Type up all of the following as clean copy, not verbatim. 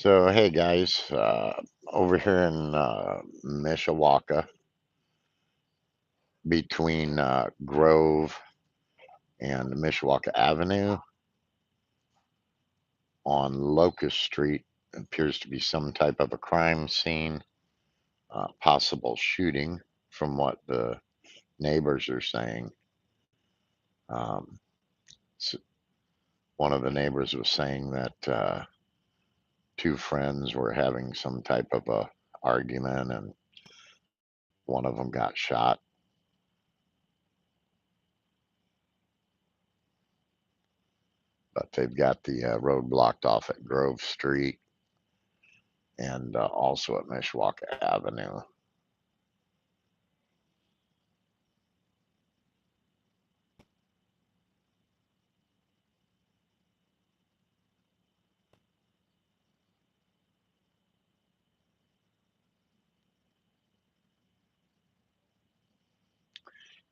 So, hey guys, over here in Mishawaka, between Grove and Mishawaka Avenue on Locust Street, appears to be some type of a crime scene, possible shooting, from what the neighbors are saying. Um, s- One of the neighbors was saying that two friends were having some type of a argument, and one of them got shot. But they've got the road blocked off at Grove Street and also at Mishawaka Avenue.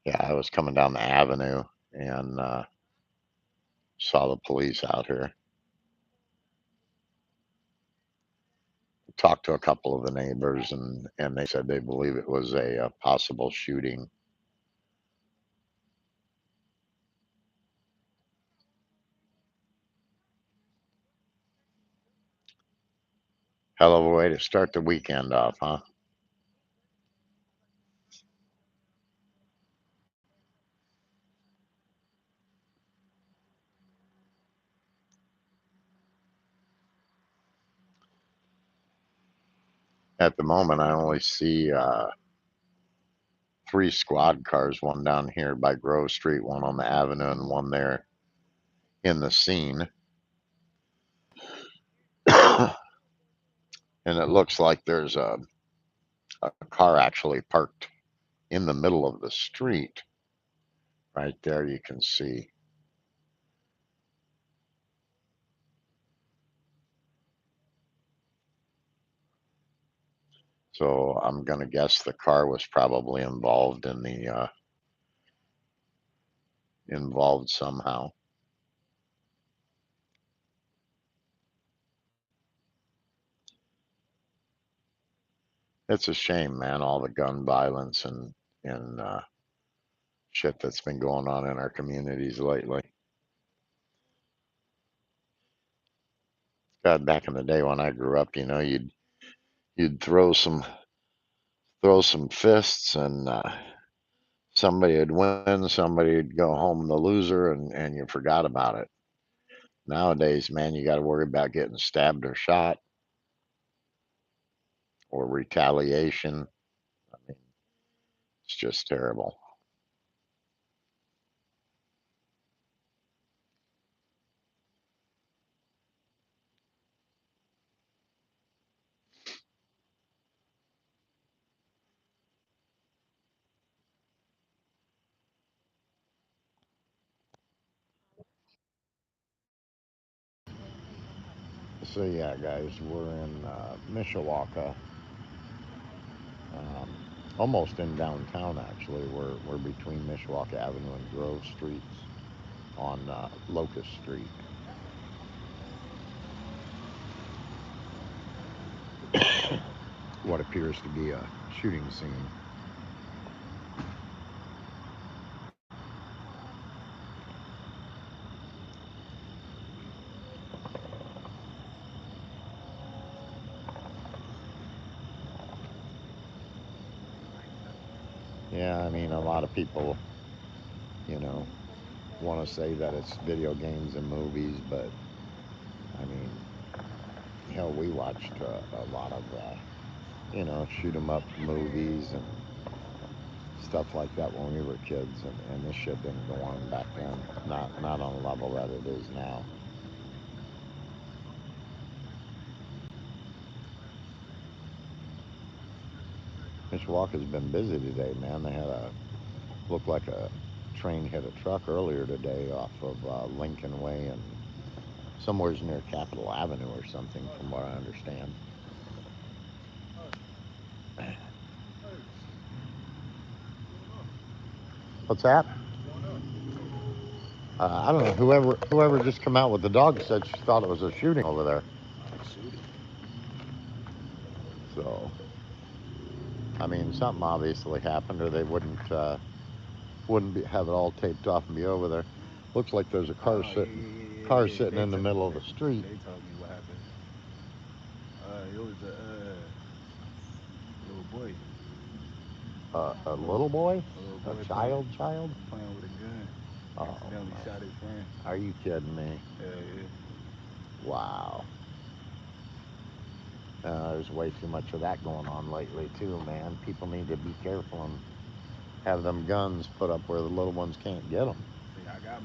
Yeah, I was coming down the avenue and saw the police out here. Talked to a couple of the neighbors, and they said they believe it was a possible shooting. Hell of a way to start the weekend off, huh? At the moment, I only see three squad cars, one down here by Grove Street, one on the avenue, and one there in the scene. And it looks like there's a car actually parked in the middle of the street. Right there, you can see. So I'm going to guess the car was probably involved in the involved somehow. It's a shame, man, all the gun violence and shit that's been going on in our communities lately. God, back in the day when I grew up, you'd throw some fists, and somebody would win, somebody would go home the loser, and you forgot about it. Nowadays, man, you got to worry about getting stabbed or shot or retaliation. I mean, it's just terrible. So yeah, guys, we're in Mishawaka, um, almost in downtown. Actually, we're between Mishawaka Avenue and Grove Streets on Locust Street. What appears to be a shooting scene. Yeah, I mean, a lot of people, you know, want to say that it's video games and movies, but I mean, hell, we watched a lot of, shoot 'em up movies and stuff like that when we were kids, and this shit didn't go on back then. Not on the level that it is now. Mishawaka's been busy today, man. They had a looked like a train hit a truck earlier today off of Lincoln Way and somewhere's near Capitol Avenue or something, from what I understand. What's that? I don't know. Whoever just come out with the dog said she thought it was a shooting over there. So, I mean, something obviously happened, or they wouldn't have it all taped off and be over there. Looks like there's a Oh yeah, yeah, yeah, car yeah. sitting in the middle of the street. They told me what happened. It was a little boy, A little boy, a little a boy child. playing with a gun, Oh accidentally man, shot his friend. are you kidding me? Hell yeah. Wow. There's way too much of that going on lately too, man. People need to be careful and have them guns put up where the little ones can't get them. See, I got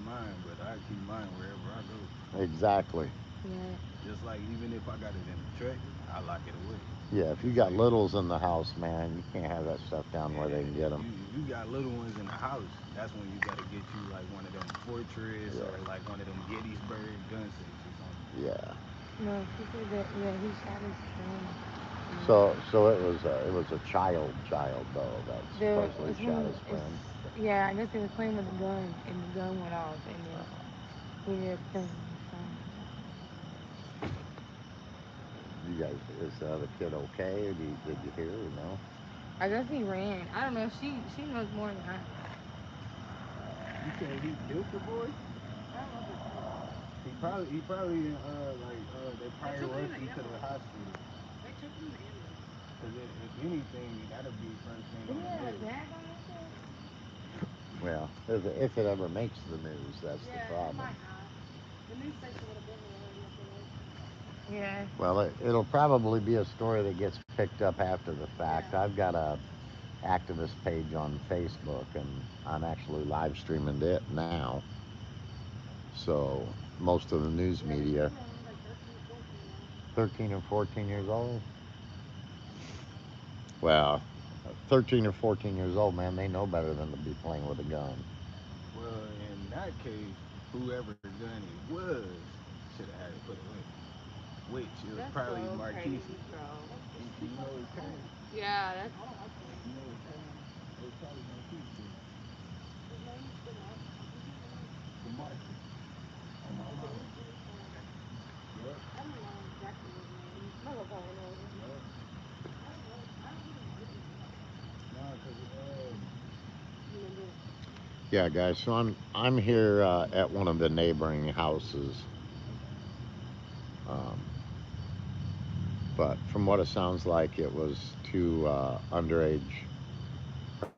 mine, but I keep mine wherever I go. Exactly. Yeah. Just like even if I got it in a truck, I lock it away. Yeah, if you Cause got like, littles in the house, man, you can't have that stuff down where they can yeah, get them. if you got little ones in the house, that's when you gotta get you like one of them Fortress Yeah, or like one of them Gettysburg gun safes or something. yeah. No, she said that. Yeah, he shot his friend. And So it was a child though that the supposedly it's shot when his it's friend. yeah, I guess he was playing with a gun, and the gun went off, and then Uh, he ended up killing his friend. you guys, is the other kid okay? Or did you hear or no? I guess he ran. I don't know. She knows more than I. You said he killed the boy? I don't know if he killed him. He probably like they They probably took him in rushed the him to the ambulance. hospital. They took him in the ambulance. Cause if anything, that'll be first thing Didn't on he the have a news. bag on his head? Well, if it ever makes the news, that's the Yeah, it problem. might not. The news station would have been there already if it was. Yeah. Well, it'll probably be a story that gets picked up after the fact. Yeah. I've got a activist page on Facebook, and I'm actually live streaming it now. So most of the news Yeah, he's media, too young. He's like 13 or 14 now. 13 or 14 years old. Well, 13 or 14 years old, man, they know better than to be playing with a gun. Well, in that case, whoever gun it was should have had it put away. Which it was That's probably so Marquise's. crazy, bro. Do you know his parents? Yeah, that's. I don't like You know his that. parents? It was probably Marquise's. His name is Demar. What's his name? DeMarcus. On my Is it mama. Marcus or? Yup. I don't know exactly his name. I'm not gonna probably know him. Yup. I don't know. I don't even know his name. Nah, cause You remember? Yeah, guys. So I'm here at one of the neighboring houses, um, but from what it sounds like, it was two underage,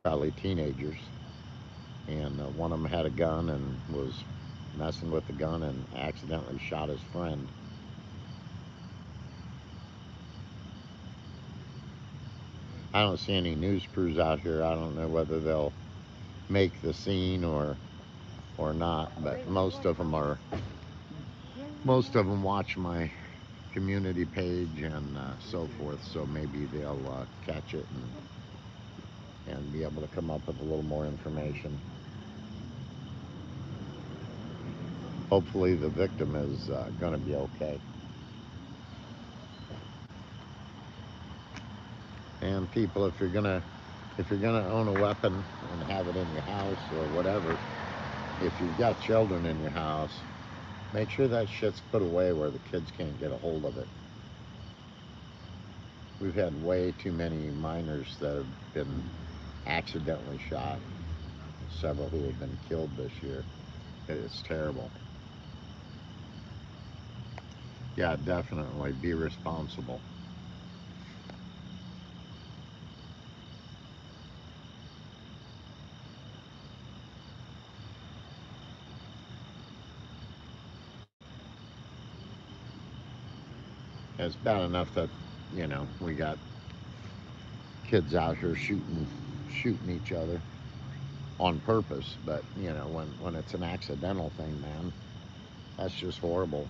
probably teenagers, and one of them had a gun and was messing with the gun and accidentally shot his friend. I don't see any news crews out here. I don't know whether they'll make the scene or not, but Baby, you want some? You want some most more? of them watch my community page and so forth. So maybe they'll catch it and be able to come up with a little more information. Hopefully, the victim is going to be okay. And people, if you're gonna own a weapon and have it in your house or whatever, if you've got children in your house, make sure that shit's put away where the kids can't get a hold of it. We've had way too many minors that have been accidentally shot, several who have been killed this year. It's terrible. Yeah, definitely be responsible. It's bad enough that we got kids out here shooting each other on purpose, but when it's an accidental thing, man, that's just horrible.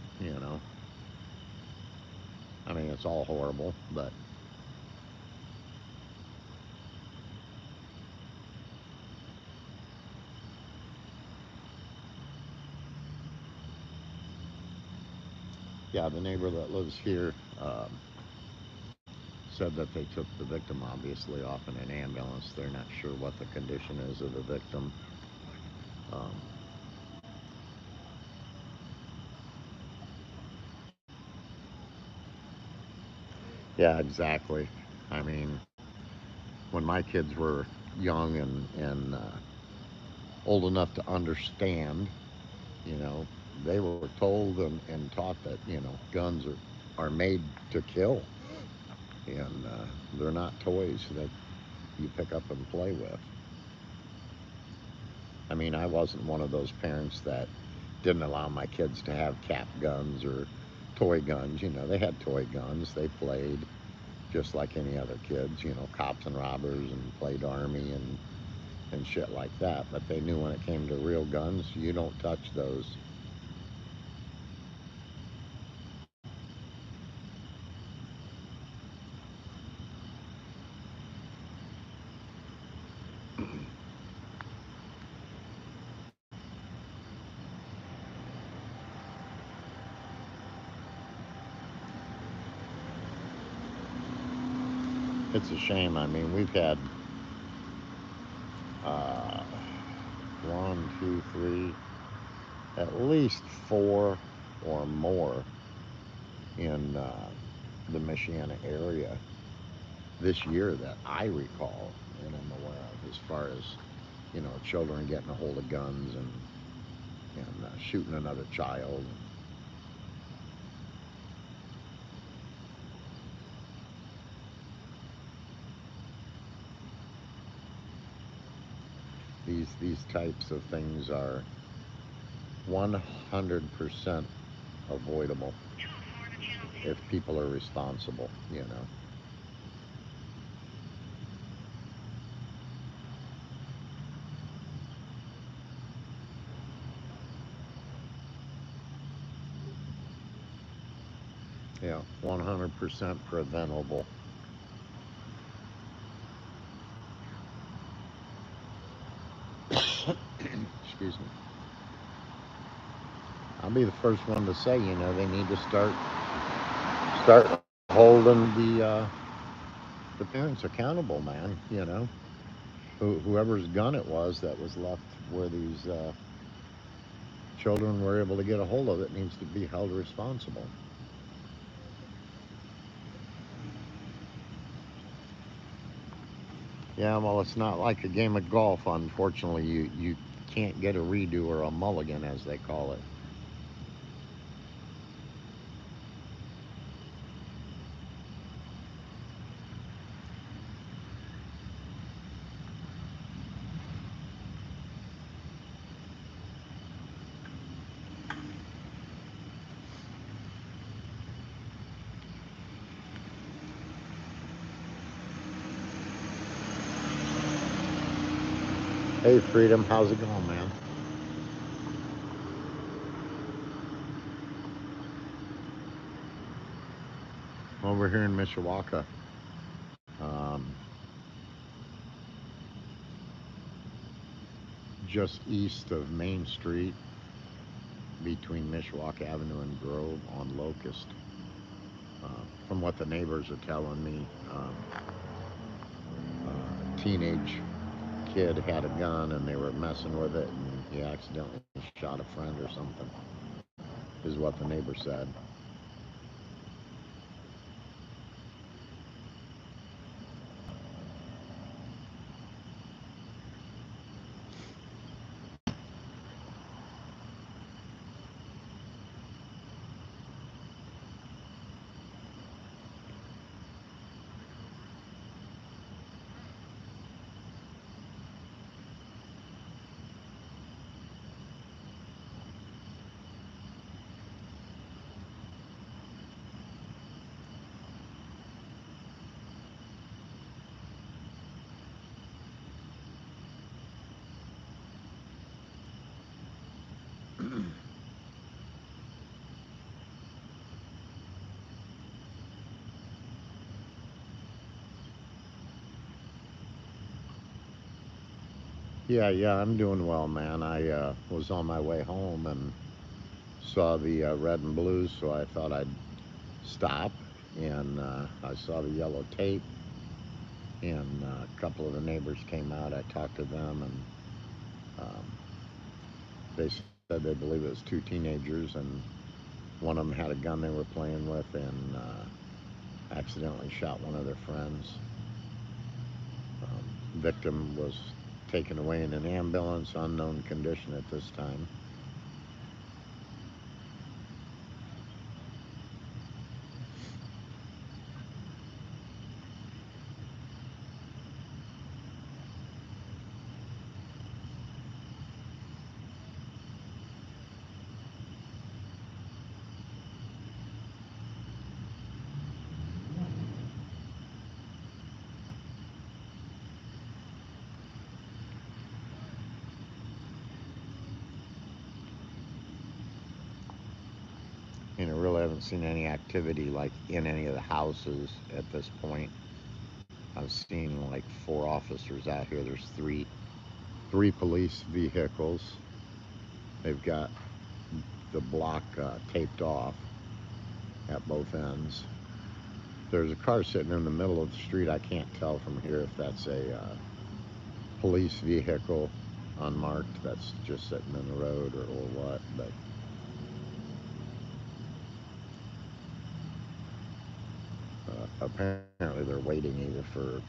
I mean, it's all horrible, but yeah, the neighbor that lives here said that they took the victim obviously off in an ambulance. They're not sure what the condition is of the victim. Um, Yeah, exactly. I mean, when my kids were young and old enough to understand, you know, they were told and taught that guns are made to kill, and they're not toys that you pick up and play with. I mean, I wasn't one of those parents that didn't allow my kids to have cap guns or toy guns. They had toy guns. They played just like any other kids, cops and robbers, and played army and shit like that. But they knew when it came to real guns, you don't touch those. It's a shame. I mean, we've had uh, one, two, three, at least four or more in the Michiana area this year that I recall and am aware of, as far as children getting a hold of guns and shooting another child. And these types of things are 100% avoidable if people are responsible. Yeah, 100% preventable. Excuse me. I'll be the first one to say, they need to start holding the parents accountable, man. Whoever's gun it was that was left where these children were able to get a hold of it needs to be held responsible. Yeah, well, it's not like a game of golf. Unfortunately, you can't get a redo or a mulligan, as they call it. Hey, Freedom, how's it going, man? Over here in Mishawaka, um, just east of Main Street, between Mishawaka Avenue and Grove on Locust. From what the neighbors are telling me, a teenage kid had a gun and they were messing with it, and he accidentally shot a friend or something, is what the neighbor said. Yeah, yeah, I'm doing well, man. I was on my way home and saw the red and blues, so I thought I'd stop. And I saw the yellow tape, and a couple of the neighbors came out. I talked to them, and they said they believe it was two teenagers, and one of them had a gun they were playing with, and accidentally shot one of their friends. Victim was taken away in an ambulance, unknown condition at this time. I really haven't seen any activity like in any of the houses at this point. I've seen like 4 officers out here. There's three police vehicles. They've got the block taped off at both ends. There's a car sitting in the middle of the street. I can't tell from here if that's a police vehicle unmarked that's just sitting in the road or what, but apparently they're waiting either for,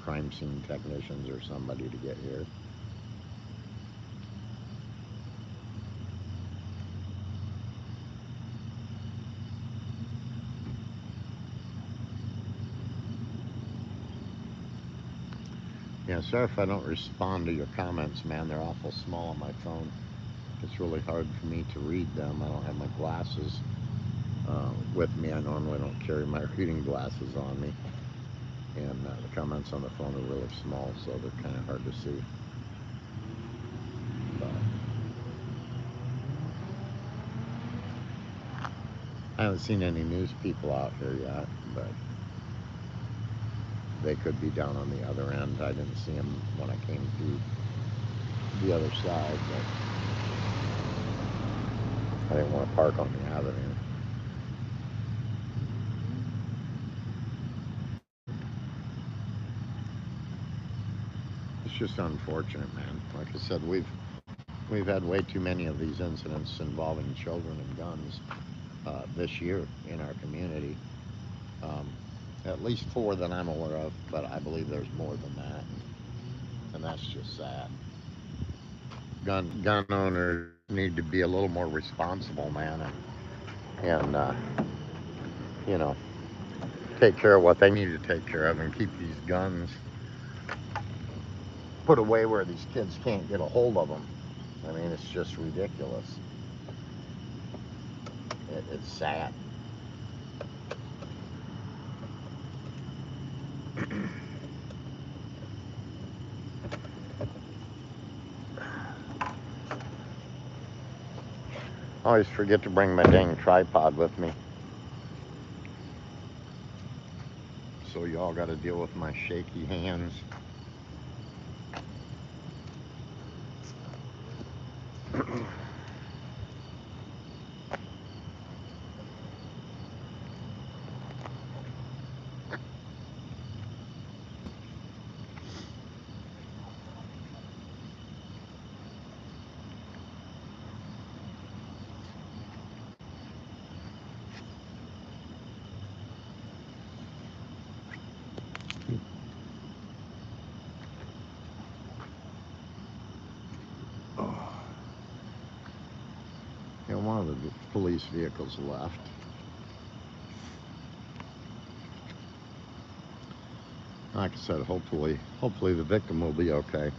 crime scene technicians or somebody to get here. Yeah, sorry if I don't respond to your comments, man. They're awful small on my phone. It's really hard for me to read them. I don't have my glasses with me. I normally don't carry my reading glasses on me. And the comments on the phone are really small, so they're kind of hard to see. But I haven't seen any news people out here yet, but they could be down on the other end. I didn't see them when I came through the other side, but I didn't want to park on the avenue. It's just unfortunate, man. Like I said, we've had way too many of these incidents involving children and guns this year in our community. Um, at least 4 that I'm aware of, but I believe there's more than that, and that's just sad. Gun owners need to be a little more responsible, man, and you know take care of what they need to take care of and keep these guns put away where these kids can't get a hold of them. I mean, it's just ridiculous. It's sad. I always forget to bring my dang tripod with me, so y'all got to deal with my shaky hands. One of the police vehicles left. Like I said, hopefully the victim will be okay.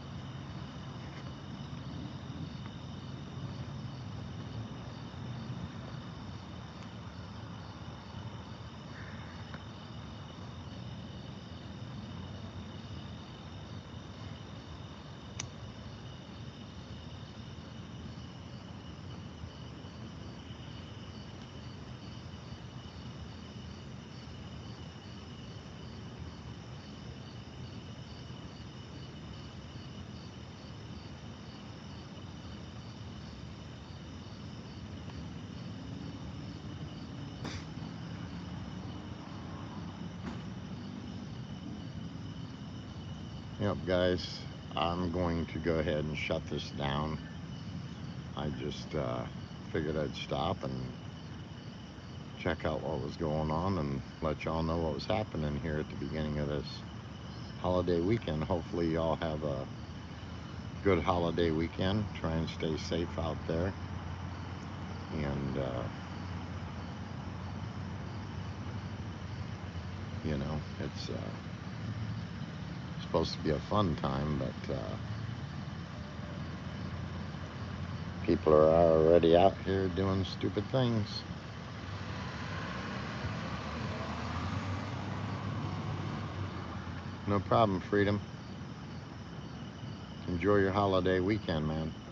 Yep, guys, I'm going to go ahead and shut this down. I just figured I'd stop and check out what was going on and let y'all know what was happening here at the beginning of this holiday weekend. Hopefully, y'all have a good holiday weekend. Try and stay safe out there. And, it's supposed to be a fun time, but people are already out here doing stupid things. No problem, Freedom. Enjoy your holiday weekend, man.